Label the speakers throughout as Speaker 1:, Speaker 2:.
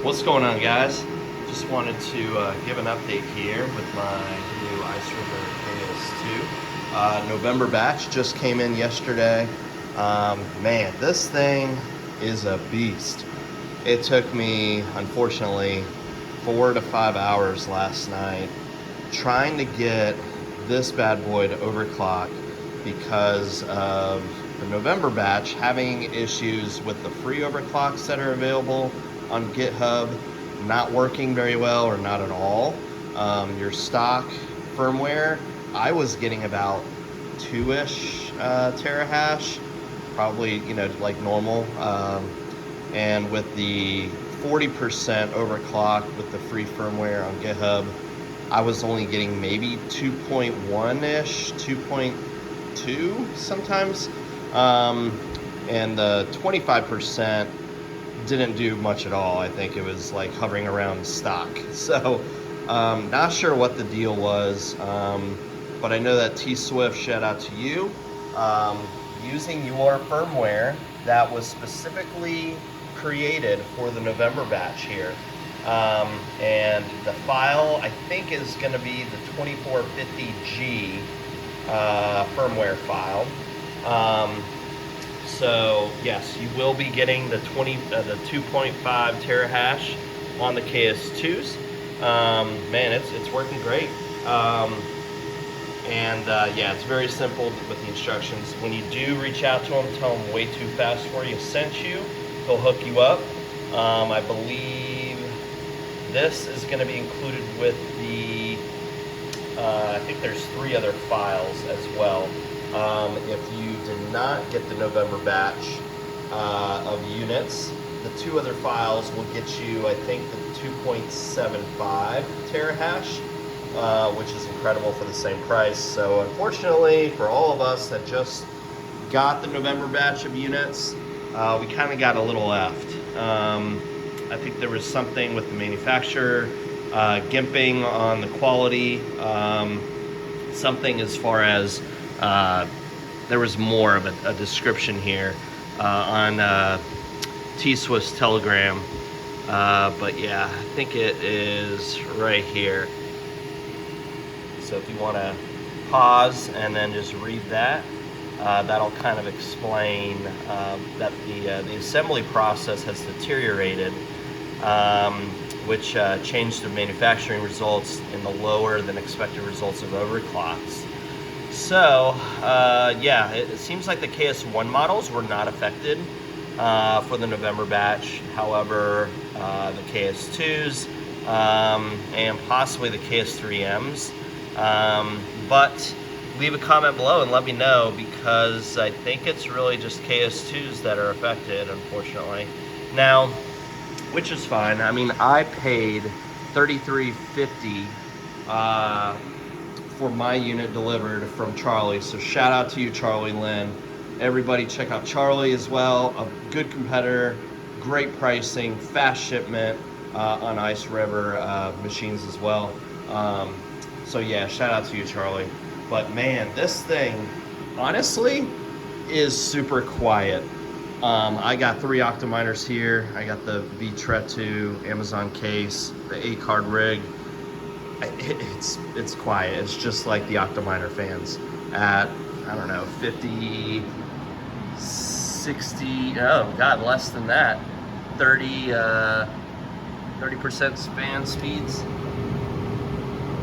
Speaker 1: What's going on, guys? Just wanted to give an update here with my new Iceriver KS2 November batch. Just came in yesterday. Man, this thing is a beast. It took me, unfortunately, 4 to 5 hours last night trying to get this bad boy to overclock because of the November batch having issues with the free overclocks that are available on GitHub not working very well or not at all. Your stock firmware, I was getting about 2-ish terahash, probably, like normal. And with the 40% overclock with the free firmware on GitHub, I was only getting maybe 2.1-ish, 2.2 sometimes. And the 25% didn't do much at all. I think it was like hovering around stock. So not sure what the deal was, but I know that Tswift, shout out to you, using your firmware that was specifically created for the November batch here. And the file, I think, is going to be the 2450G firmware file. So yes, you will be getting the 2.5 terahash on the KS2s. Man, it's working great. Yeah, it's very simple with the instructions. When you do reach out to him, tell him way too fast for you, sent you. He'll hook you up. I believe this is going to be included with the. I think there's 3 other files as well. If you did not get the November batch of units, the 2 other files will get you, I think, the 2.75 terahash, which is incredible for the same price. So unfortunately, for all of us that just got the November batch of units, we kind of got a little left. I think there was something with the manufacturer, gimping on the quality, something as far as there was more of a description here on Tswift's Telegram, but yeah, I think it is right here. So if you want to pause and then just read that, that'll kind of explain that the assembly process has deteriorated, which changed the manufacturing results in the lower than expected results of overclocks. So, yeah, it seems like the KS1 models were not affected for the November batch. However, the KS2s and possibly the KS3Ms. But leave a comment below and let me know, because I think it's really just KS2s that are affected, unfortunately. Now, which is fine. I mean, I paid $33.50 for my unit delivered from Charlie. So shout out to you, Charlie Lynn. Everybody check out Charlie as well. A good competitor, great pricing, fast shipment on Iceriver machines as well. So yeah, shout out to you, Charlie. But man, this thing honestly is super quiet. I got 3 Octominers here. I got the V-Tret2 Amazon case, the 8-card rig. It's quiet. It's just like the Octominer fans at, I don't know, 50, 60, oh god, less than that, 30% fan speeds.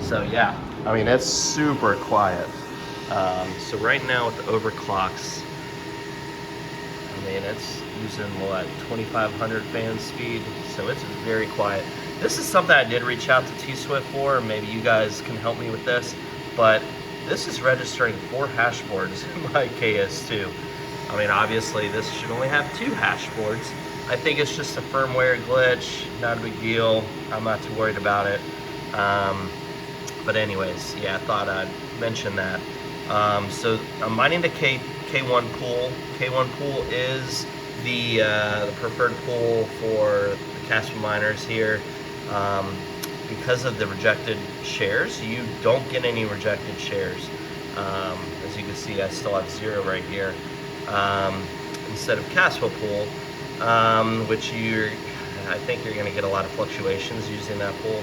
Speaker 1: So yeah, I mean, it's super quiet. So right now with the overclocks, I mean, it's using what, 2500 fan speed, so it's very quiet. This is something I did reach out to Tswift for, maybe you guys can help me with this, but this is registering 4 hash boards in my KS2. I mean, obviously this should only have 2 hash boards. I think it's just a firmware glitch, not a big deal. I'm not too worried about it. But anyways, yeah, I thought I'd mention that. So I'm mining the K1 pool. K1 pool is the preferred pool for the Casper miners here. Because of the rejected shares, you don't get any rejected shares. As you can see, I still have 0 right here. Instead of Casper pool, which you're I think you're gonna get a lot of fluctuations using that pool.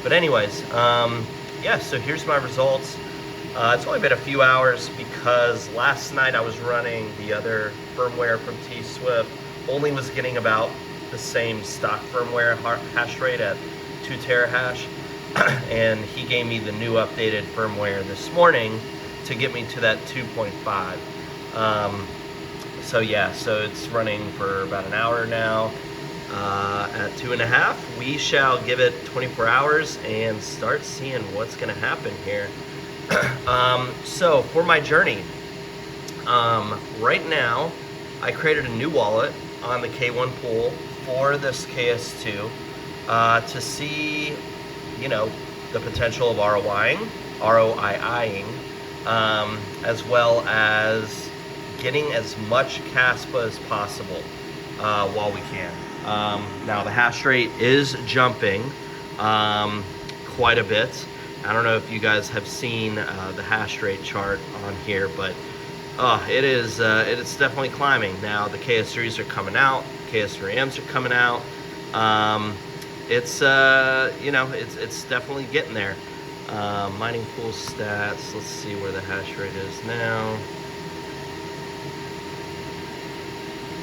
Speaker 1: But anyways, yeah, so here's my results. It's only been a few hours because last night I was running the other firmware from Tswift, only was getting about the same stock firmware hash rate at 2 terahash. And he gave me the new updated firmware this morning to get me to that 2.5. So yeah, so it's running for about an hour now at 2.5. We shall give it 24 hours and start seeing what's gonna happen here. So for my journey, right now I created a new wallet on the K1 pool for this KS2 to see, you know, the potential of ROIing, as well as getting as much Caspa as possible while we can. Now the hash rate is jumping quite a bit. I don't know if you guys have seen the hash rate chart on here, but it is definitely climbing. Now the KS3s are coming out, KS3Ms are coming out. It's you know, it's definitely getting there. Mining pool stats. Let's see where the hash rate is now.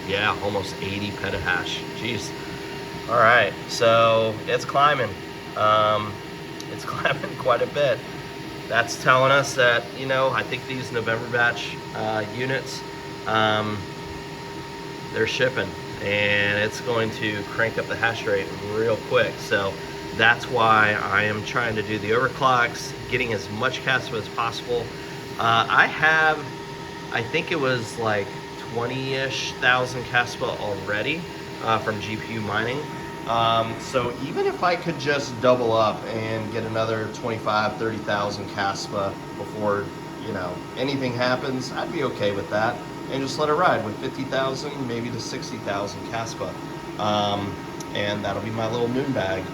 Speaker 1: Yeah, almost 80 petahash. Jeez. All right, so it's climbing. It's climbing quite a bit. That's telling us that, you know, I think these November batch units, they're shipping, and it's going to crank up the hash rate real quick. So that's why I am trying to do the overclocks, getting as much Caspa as possible. I think it was like 20-ish thousand Caspa already from GPU mining. So even if I could just double up and get another 25, 30,000 Caspa before, you know, anything happens, I'd be okay with that. And just let it ride with 50,000, maybe to 60,000 Caspa. And that'll be my little moon bag.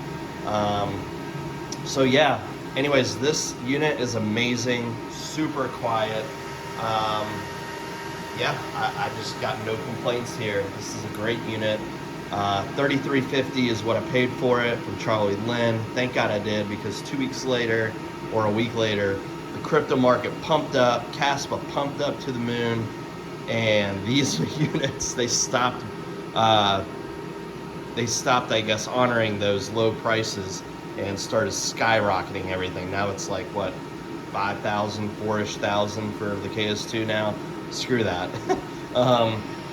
Speaker 1: So yeah, anyways, this unit is amazing, super quiet. Yeah, I just got no complaints here. This is a great unit. $33.50 is what I paid for it from Charlie Lynn. Thank God I did, because 2 weeks later, or a week later, the crypto market pumped up, Caspa pumped up to the moon, and these units, they stopped, I guess, honoring those low prices and started skyrocketing everything. Now it's like, what, 5,000, 4-ish thousand for the KS2 now? Screw that.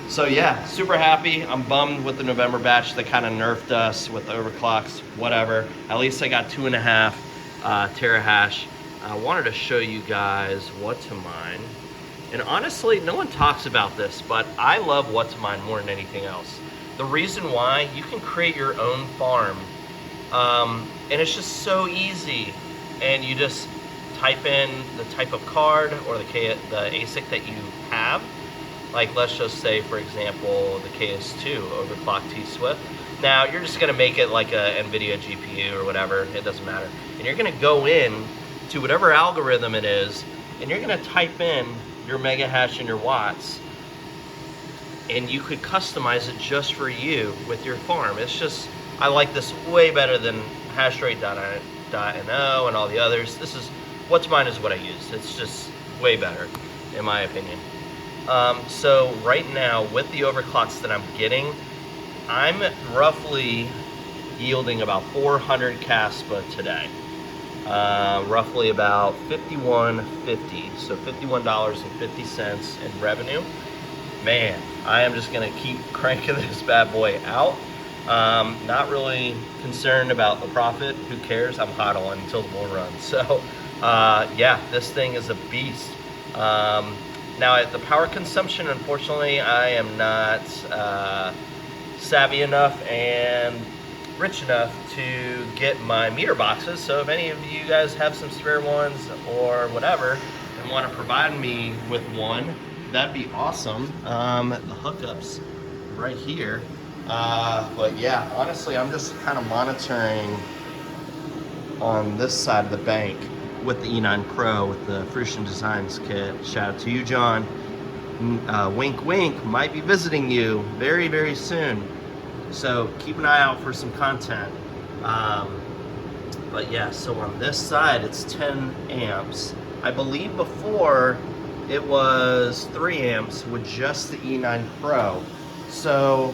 Speaker 1: So yeah, super happy. I'm bummed with the November batch. They kind of nerfed us with overclocks, whatever. At least I got 2.5 terahash. I wanted to show you guys what to mine. And honestly, no one talks about this, but I love what to mine more than anything else. The reason why, you can create your own farm. And it's just so easy. And you just type in the type of card or the ASIC that you have. Like, let's just say, for example, the KS2 Overclocked Tswift. Now, you're just gonna make it like a NVIDIA GPU or whatever, it doesn't matter. And you're gonna go in to whatever algorithm it is, and you're gonna type in your mega hash and your watts, and you could customize it just for you with your farm. It's just, I like this way better than hashrate.io and all the others. This is, what's mine is what I use. It's just way better, in my opinion. So right now, with the overclocks that I'm getting, I'm roughly yielding about 400 Caspa today. Roughly about $51.50, so $51.50 in revenue. Man, I am just gonna keep cranking this bad boy out. Not really concerned about the profit. Who cares? I'm hodling until the bull runs. So yeah, this thing is a beast. Now, at the power consumption, unfortunately, I am not savvy enough and rich enough to get my meter boxes. So if any of you guys have some spare ones or whatever and want to provide me with one, that'd be awesome. The hookups right here. But yeah, honestly, I'm just kind of monitoring on this side of the bank with the E9 Pro with the Fruition Designs kit. Shout out to you, John. Wink, wink, might be visiting you very, very soon. So keep an eye out for some content. But yeah, so on this side, it's 10 amps. I believe before it was 3 amps with just the E9 Pro. So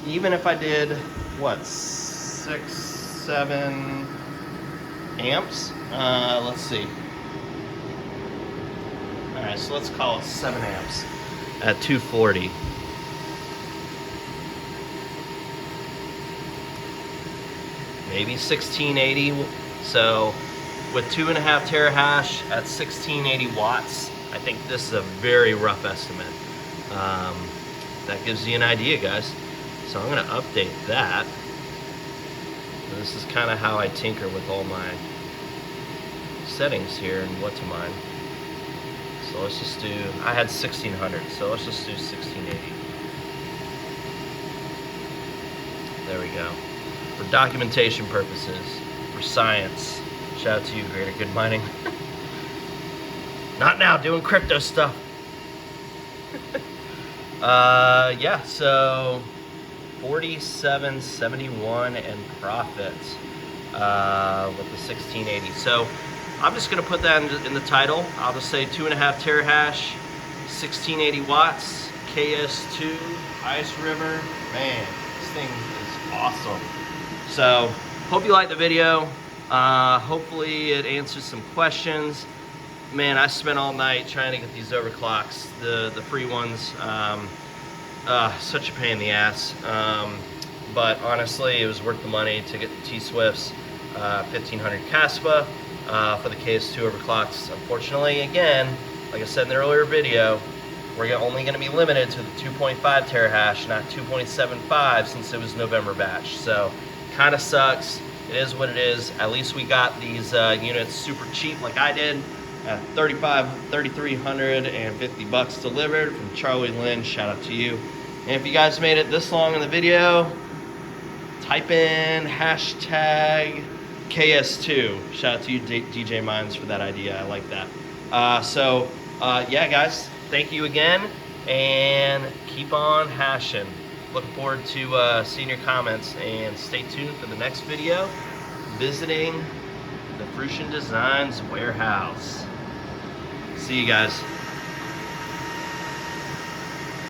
Speaker 1: even if I did, what, 6, 7 amps? Let's see. All right, so let's call it 7 amps at 240. Maybe 1680. So with 2.5 terahash at 1680 watts, I think this is a very rough estimate. That gives you an idea, guys. So I'm gonna update that. This is kind of how I tinker with all my settings here and what to mine. So let's just do, I had 1600, so let's just do 1680. There we go. For documentation purposes, for science. Shout out to you, Greater Good Mining. Not now, doing crypto stuff. Yeah, so 47.71 in profit with the 1680. So I'm just gonna put that in the title. I'll just say 2.5 terahash, 1680 watts, KS2, Iceriver. Man, this thing is awesome. So hope you liked the video. Hopefully it answers some questions. Man, I spent all night trying to get these overclocks, the free ones. Such a pain in the ass. But honestly, it was worth the money to get the Tswift's 1500 Caspa for the KS2 overclocks. Unfortunately, again, like I said in the earlier video, we're only going to be limited to the 2.5 terahash, not 2.75, since it was November batch. So, kind of sucks. It is what it is. At least we got these units super cheap, like I did, at $3,350 delivered from Charlie Lynn. Shout out to you. And if you guys made it this long in the video, type in hashtag KS2. Shout out to you, DJ Mines, for that idea. I like that. Yeah, guys, thank you again, and keep on hashing. Looking forward to seeing your comments, and stay tuned for the next video, visiting the Fruition Designs warehouse. See you guys.